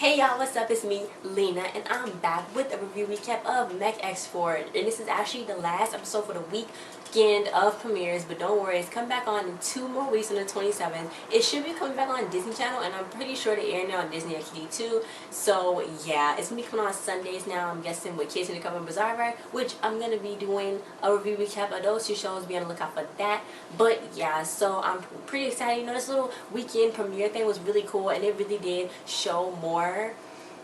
Hey y'all, what's up? It's me, Lena, and I'm back with a review recap of Mech-X4. And this is actually the last episode for the weekend of premieres, but don't worry, it's coming back on in 2 more weeks on the 27th. It should be coming back on Disney Channel, and I'm pretty sure they air now on Disney XD too. So yeah, it's gonna be coming on Sundays now, I'm guessing, with Kids in the Cover and Bizarre, which I'm gonna be doing a review recap of those 2 shows. Be on the lookout for that. But yeah, so I'm pretty excited. You know, this little weekend premiere thing was really cool, and it really did show more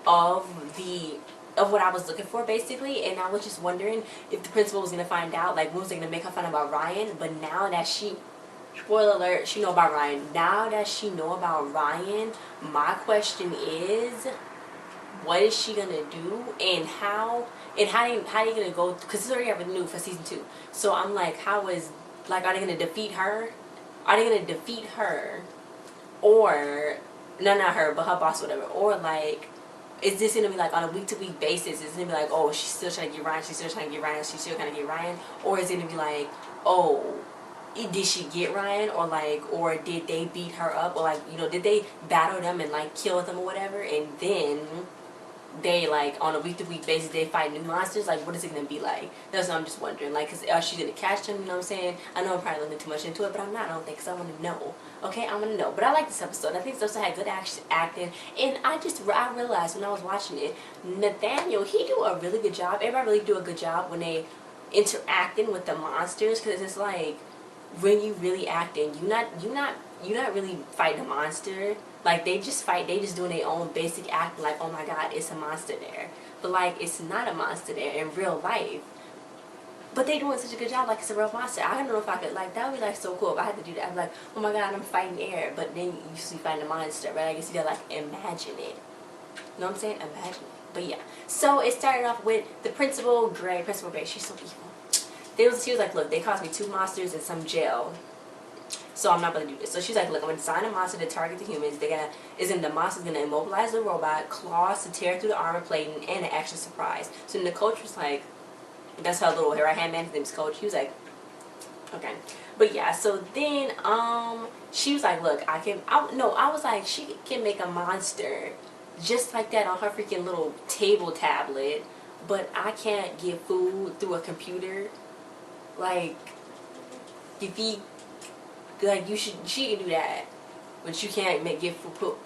of what I was looking for, basically. And I was just wondering if the principal was gonna find out, like, when was they gonna make her find out about Ryan. But now that she, spoiler alert, she know about Ryan. Now that she know about Ryan, my question is, what is she gonna do, and how they gonna go, because it's already renewed for season 2. So I'm like, are they gonna defeat her? Are they gonna defeat her? Or no, not her, but her boss, whatever. Or like, is this gonna be like on a week-to-week basis? Is it gonna be like, oh, she's still trying to get Ryan, she's still trying to get Ryan, she's still trying to get Ryan? Or is it gonna be like, oh, did she get Ryan? Or like, or did they beat her up? Or like, you know, did they battle them and like kill them or whatever? And then they, like, on a week-to-week basis, they fight new monsters? Like, what is it gonna be like? That's what I'm just wondering. Like, are she gonna catch them? You know what I'm saying? I know I'm probably looking too much into it, but I'm not. I don't think, because I want to know. Okay, I want to know. But I like this episode. I think this episode had good acting, and I realized when I was watching it, Nathaniel, he do a really good job. Everybody really do a good job when they interacting with the monsters, because it's like, when you really acting, you're not really fighting a monster. Like, they just doing their own basic act, like, oh my god, it's a monster there. But like, it's not a monster there in real life. But they doing such a good job, like it's a real monster. I don't know if I could, like, that would be like so cool if I had to do that. I'd be like, oh my god, I'm fighting air. But then you see fighting a monster, right? I guess you gotta like imagine it. You know what I'm saying? Imagine it. But yeah. So it started off with the Principal Gray. She's so evil. She was like, look, they cost me 2 monsters and some jail, so I'm not gonna do this. So she's like, look, I'm gonna design a monster to target the humans. The monster's gonna immobilize the robot, claws to tear through the armor plating, and an extra surprise. So then the coach was like, that's her little right hand man, his name's Coach. He was like, okay. But yeah, so then she was like, look, I was like, she can make a monster just like that on her freaking little table tablet, but I can't get food through a computer. Like, she can do that, but you can't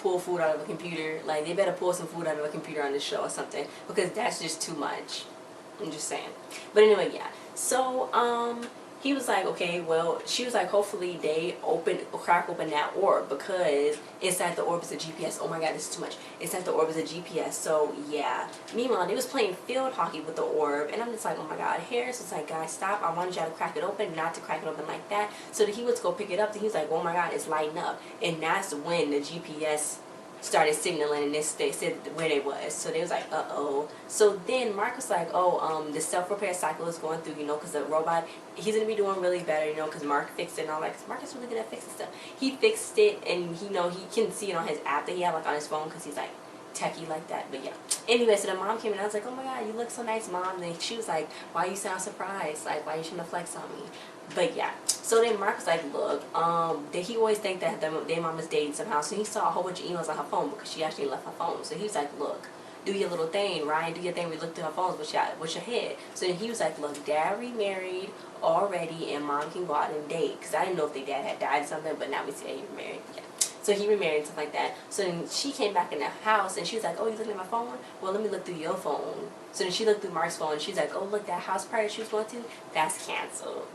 pull food out of a computer. Like, they better pull some food out of a computer on this show or something, because that's just too much. I'm just saying. But anyway, yeah. So he was like, okay, well, she was like, hopefully they crack open that orb, because inside the orb is a GPS. Oh my god, this is too much. Inside the orb is a GPS. So yeah. Meanwhile, they was playing field hockey with the orb, and I'm just like, oh my god. Harris was like, guys, stop. I wanted y'all to crack it open, not to crack it open like that. So then he went to go pick it up, and he was like, oh my god, it's lighting up. And that's when the GPS started signaling, and they said where they was. So they was like, uh-oh. So then Mark was like, oh, the self-repair cycle is going through, you know, because the robot, he's going to be doing really better, you know, because Mark fixed it and all that. Because Mark is really good at fixing stuff. He fixed it, and he can see it on his app that he had, like, on his phone, because he's like techie like that. But yeah, anyway, so the mom came in, and I was like, oh my god, you look so nice, mom. And she was like, why you sound surprised? Like, why you shouldn't flex on me? But yeah, so then Mark was like, look, he always think that their mom is dating somehow. So he saw a whole bunch of emails on her phone, because she actually left her phone. So he was like, look, do your little thing, Ryan, do your thing. We looked through her phones with your head. So then he was like, look, dad remarried already, and mom can go out and date. Because I didn't know if their dad had died or something, but now we see that he remarried. Yeah. So he remarried and stuff like that. So then she came back in the house, and she was like, oh, you looking at my phone? Well, let me look through your phone. So then she looked through Mark's phone, and she's like, oh, look, that house party she was going to, that's canceled.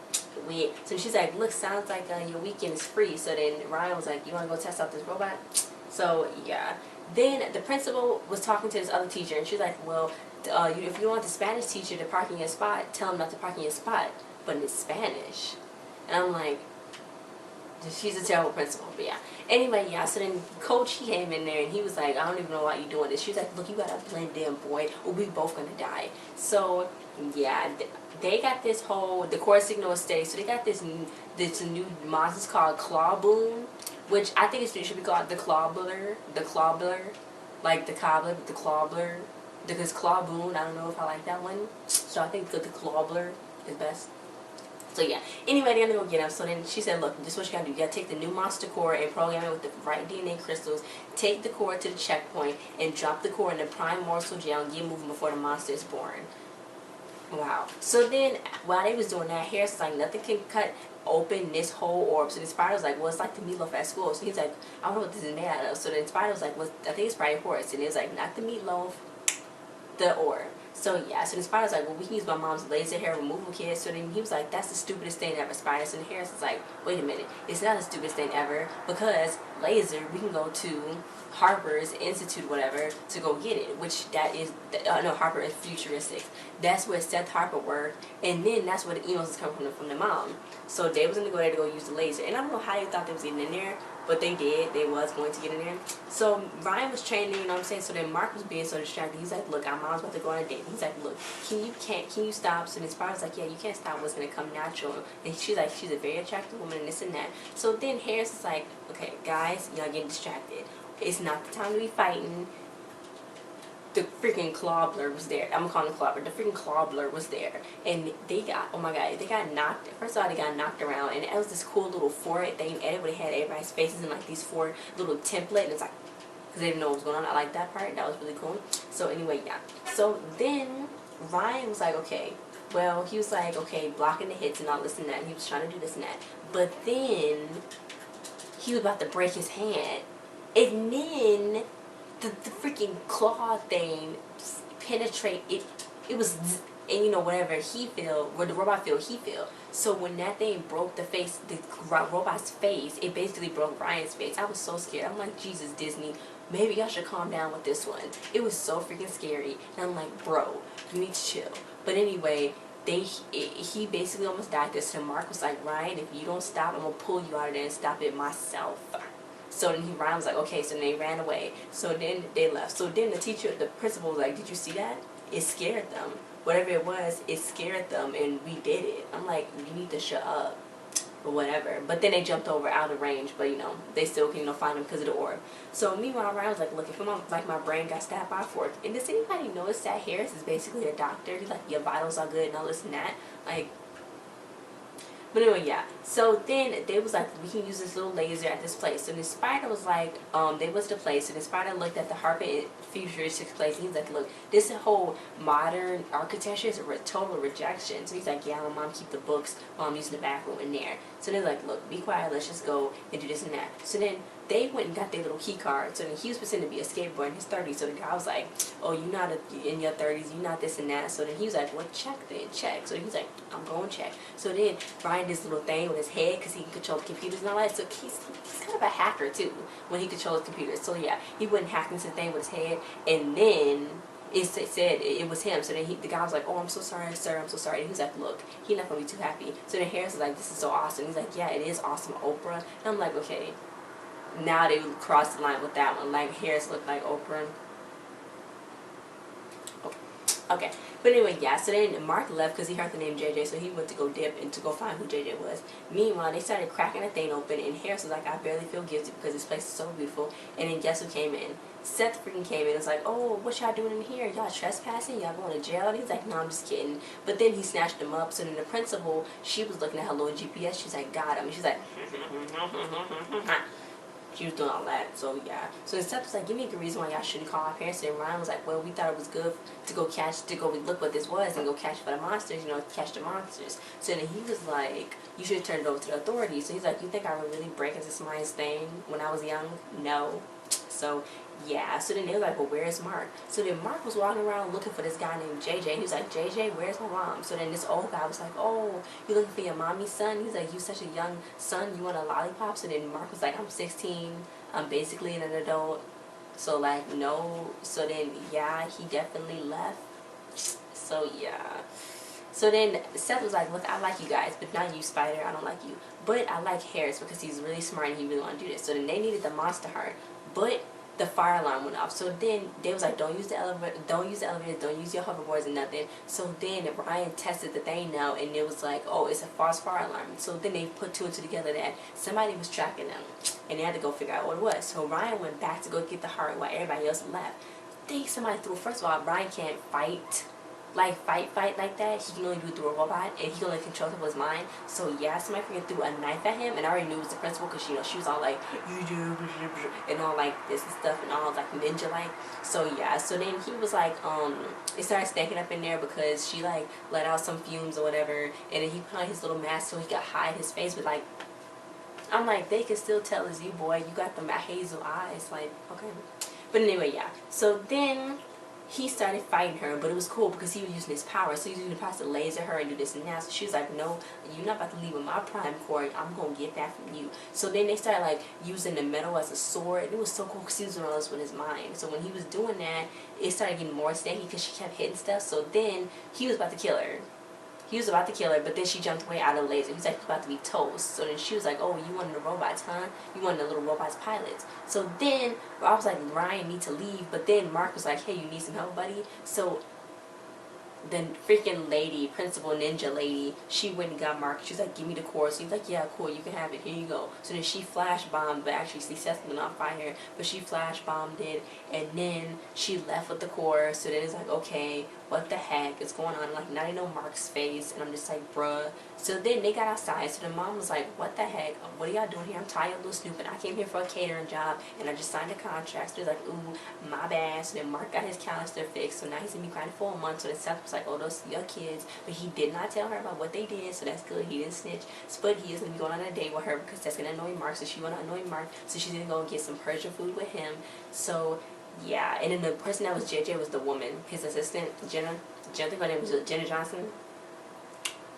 Weird. So she's like, look, sounds like your weekend is free. So then Ryan was like, you want to go test out this robot? So yeah. Then the principal was talking to this other teacher, and she's like, well, if you want the Spanish teacher to park in your spot, tell him not to park in your spot. But it's Spanish. And I'm like, she's a terrible principal. But yeah. Anyway, yeah, so then Coach, he came in there, and he was like, I don't even know why you're doing this. She was like, look, you gotta blend in, boy, or we both gonna die. So yeah, they got this whole, the core signal is steady, so they got this new monster called Clawboon, which I think it should be called the Clawbler, like the cobbler, but the Clawbler, because Clawboon, I don't know if I like that one, so I think the Clawbler is best. So yeah, anyway, they're gonna go get him. So then she said, look, this is what you gotta do. You gotta take the new monster core and program it with the right DNA crystals. Take the core to the checkpoint and drop the core in the prime morsel gel and get moving before the monster is born. Wow. So then, while they was doing that, Harris was like, nothing can cut open this whole orb. So the spider was like, well, it's like the meatloaf at school. So he's like, I don't know what this is made out of. So the spider was like, well, I think it's probably horse. And it was like, not the meatloaf, the orb. So yeah, so the spider was like, well, we can use my mom's laser hair removal kit. So then he was like, that's the stupidest thing ever, spider. So then Harris was like, wait a minute, it's not the stupidest thing ever, because laser, we can go to Harper's Institute, whatever, to go get it, which that is, no, Harper is futuristic. That's where Seth Harper worked, and then that's where the emails is coming from the mom. So they was going to go there to go use the laser, and I don't know how they thought they was getting in there, but they did. They was going to get in there. So Ryan was training, you know what I'm saying? So then Mark was being so distracted. He's like, look, our mom's about to go on a date. He's like, look, can you stop? So then Spider was like, yeah, you can't stop what's going to come natural. And she's like, she's a very attractive woman and this and that. So then Harris is like, okay, guys, y'all getting distracted. It's not the time to be fighting. The freaking Clawbler was there. I'm gonna call him Clawbler. The freaking Clawbler was there. And they got, oh my god, they got knocked. First of all, they got knocked around. And it was this cool little forehead thing. Edit would have had everybody's faces in like these 4 little template. And it's like, because they didn't know what was going on. I like that part. That was really cool. So anyway, yeah. So then Ryan was like, okay. Well, he was like, okay, blocking the hits and all this and that. And he was trying to do this and that. But then he was about to break his hand. And then the freaking claw thing penetrate it. It was, and you know, whatever he feel, where the robot feel, he feel. So when that thing broke the face, the robot's face, it basically broke Ryan's face. I was so scared. I'm like, Jesus, Disney, maybe y'all should calm down with this one. It was so freaking scary. And I'm like, bro, you need to chill. But anyway, he basically almost died there. So Mark was like, Ryan, if you don't stop, I'm gonna pull you out of there and stop it myself. So then Ryan was like, okay, so then they ran away. So then they left. So then the principal was like, did you see that? It scared them. Whatever it was, it scared them, and we did it. I'm like, you need to shut up, or whatever. But then they jumped over out of range, but you know, they still can, you know, find them because of the orb. So meanwhile, Ryan was like, look, if my brain got stabbed by a fork. And does anybody notice that Harris is basically a doctor? He's like, your vitals are good and all this and that. Like, but anyway, yeah. So then they was like, we can use this little laser at this place. So the spider was like, they was the place. So the spider looked at the Harper futuristic place. And he's like, look, this whole modern architecture is a total rejection. So he's like, yeah, my mom keep the books while I'm using the bathroom in there. So they're like, look, be quiet. Let's just go and do this and that. So then they went and got their little key card. So then he was pretending to be a skateboarder in his 30s. So the guy was like, oh, you not in your 30s, you not this and that. So then he was like, well, check then, check. So he was like, I'm going to check. So then Ryan did this little thing with his head because he can control the computers and all that. So he's kind of a hacker too when he controls computers. So yeah, he went and hacked into the thing with his head, and then it said it was him. So then the guy was like, oh, I'm so sorry, sir, I'm so sorry. And he was like, look, he's not going to be too happy. So then Harris was like, this is so awesome. He's like, yeah, it is awesome, Oprah. And I'm like, okay. Now they crossed the line with that one. Like, Harris looked like Oprah. Okay. But anyway, yeah. So then Mark left because he heard the name JJ. So he went to go dip and to go find who JJ was. Meanwhile, they started cracking the thing open. And Harris was like, I barely feel guilty because this place is so beautiful. And then guess who came in? Seth freaking came in and was like, oh, what y'all doing in here? Y'all trespassing? Y'all going to jail? And he's like, no, I'm just kidding. But then he snatched him up. So then the principal, she was looking at her little GPS. She's like, got him. And she's like, she was doing all that. So yeah. So Seth was like, give me a good reason why y'all shouldn't call our parents. And Ryan was like, well, we thought it was good to go look what this was and go catch for the monsters, you know, catch the monsters. So then he was like, you should have turned it over to the authorities. So he's like, you think I would really break into somebody's thing when I was young? No. So yeah. So then they were like, well, where's Mark? So then Mark was walking around looking for this guy named JJ. He was like, JJ, where's my mom? So then this old guy was like, oh, you looking for your mommy's son? He's like, you such a young son, you want a lollipop? So then Mark was like, I'm 16, I'm basically an adult. So like, no. So then yeah, he definitely left. So yeah. So then Seth was like, look, I like you guys, but not you, Spider. I don't like you. But I like Harris because he's really smart and he really want to do this. So then they needed the monster heart. But the fire alarm went off. So then they was like, don't use the elevator, don't use your hoverboards and nothing. So then Ryan tested the thing now, and it was like, oh, it's a false fire alarm. So then they put 2 and 2 together that somebody was tracking them, and they had to go figure out what it was. So Ryan went back to go get the heart while everybody else left. Think somebody threw. First of all, Ryan can't fight like fight like that, he can only do it through a robot, and he can only control his mind. So yeah, somebody freaking threw a knife at him, and I already knew it was the principal because she was all like and all like this and stuff and all like ninja like. So yeah, so then he was like it started stacking up in there because she like let out some fumes or whatever, and then he put on his little mask so he could hide his face. But like, I'm like, they can still tell it's you, boy. You got the hazel eyes, like, okay. But anyway, yeah. So then he started fighting her, but it was cool because he was using his power. So he was using the power to laser her and do this and that. So she was like, no, you're not about to leave with my prime core. I'm going to get that from you. So then they started like using the metal as a sword. And it was so cool because he was doing all this with his mind. So when he was doing that, it started getting more steady because she kept hitting stuff. So then he was about to kill her. He was about to kill her, but then she jumped away out of the laser. He was like, he's about to be toast. So then she was like, oh, you wanted the robots, huh? You wanted the little robots pilots. So then I was like, Ryan need to leave. But then Mark was like, hey, you need some help, buddy? So the freaking lady, principal ninja lady, she went and got Mark. She was like, give me the core. So he was like, yeah, cool, you can have it. Here you go. So then she flash bombed, but actually she set something on fire. But she flash bombed it, and then she left with the core. So then it's like, okay, what the heck is going on? Like, now they know Mark's face, and I'm just like, bruh. So then they got outside. So the mom was like, what the heck? What are y'all doing here? I'm tired of little snooping. I came here for a catering job, and I just signed a contract. So they're like, ooh, my bad. So then Mark got his calendar fixed. So now he's gonna be crying for a month. So then Seth was like, oh, those are your kids. But he did not tell her about what they did, so that's good. He didn't snitch. But he is gonna be going on a date with her because that's gonna annoy Mark. So she wanna annoy Mark. So she's gonna go and get some Persian food with him. So yeah, and then the person that was JJ was the woman, his assistant, Jenna. I think her name was Jenna Johnson.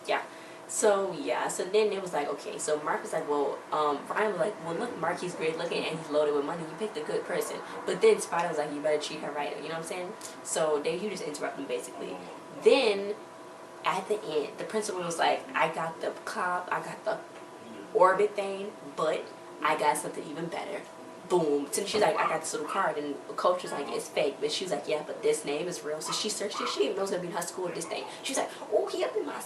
Yeah. So yeah, so then it was like, okay, so Mark was like, well, Ryan was like, well, look, Mark, he's great looking and he's loaded with money. You picked a good person. But then Spider was like, you better treat her right. You know what I'm saying? So then he just interrupted me basically. Then at the end, the principal was like, I got the cop, I got the orbit thing, but I got something even better. Boom. So she's like, I got this little card, and the coach was like, it's fake. But she was like, yeah, but this name is real. So she searched it. She didn't know it was gonna be in her school this thing. She was like, oh, he in my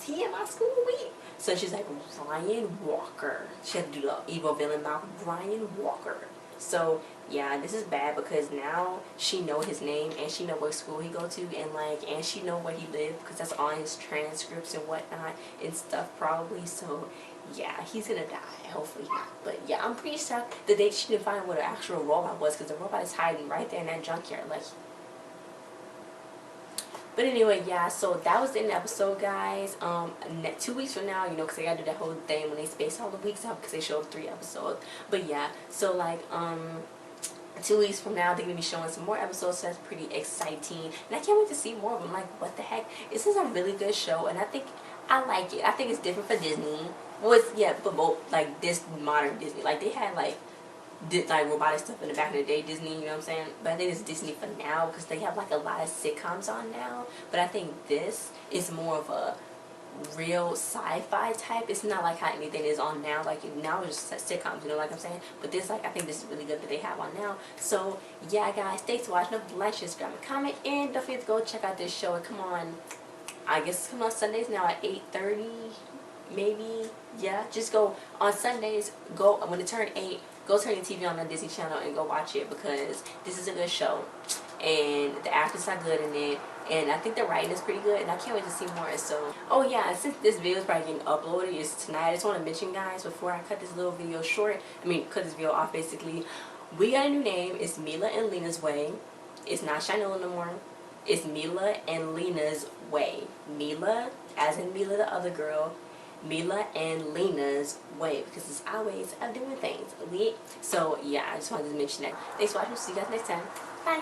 school week. So she's like, Ryan Walker. She had to do the evil villain mouth, Ryan Walker. So yeah, this is bad because now she know his name and she know what school he go to, and like, and she know where he lived because that's on his transcripts and whatnot and stuff probably. So yeah, he's gonna die. Hopefully not. But yeah, I'm pretty shocked that she didn't find what the actual robot was, because the robot is hiding right there in that junkyard. Like, but anyway, yeah, so that was the end of the episode, guys. 2 weeks from now, you know, because they gotta do that whole thing when they space all the weeks out because they showed 3 episodes. But yeah, so like 2 weeks from now, they're gonna be showing some more episodes, so that's pretty exciting. And I can't wait to see more of them. Like, what the heck? This is a really good show, and I think I like it. I think it's different for Disney. Well, it's, yeah, for both, like, this modern Disney. Like, they had, like robotic stuff in the back of the day, Disney, you know what I'm saying? But I think it's Disney for now because they have, like, a lot of sitcoms on now. But I think this is more of a real sci-fi type. It's not like how anything is on now. Like, now it's just sitcoms, you know, like I'm saying? But this, like, I think this is really good that they have on now. So, yeah, guys, thanks for watching. Don't forget to like, share, subscribe, and comment. And don't forget to go check out this show. It come on, I guess it's coming on Sundays now at 8:30. Maybe, yeah, just go on Sundays, go when it turn 8, go turn your TV on the Disney Channel and go watch it, because this is a good show and the actors are good in it, and I think the writing is pretty good, and I can't wait to see more. So, oh yeah, since this video is probably getting uploaded, it's tonight, I just want to mention, guys, before I cut this little video short, cut this video off basically, we got a new name. It's Mila and Lena's Way. It's not Shinola no more. It's Mila and Lena's Way. Mila, as in Mila the other girl, Mila and Lena's Way, because it's our ways of doing things. So yeah, I just wanted to mention that. Thanks for watching. See you guys next time. Bye.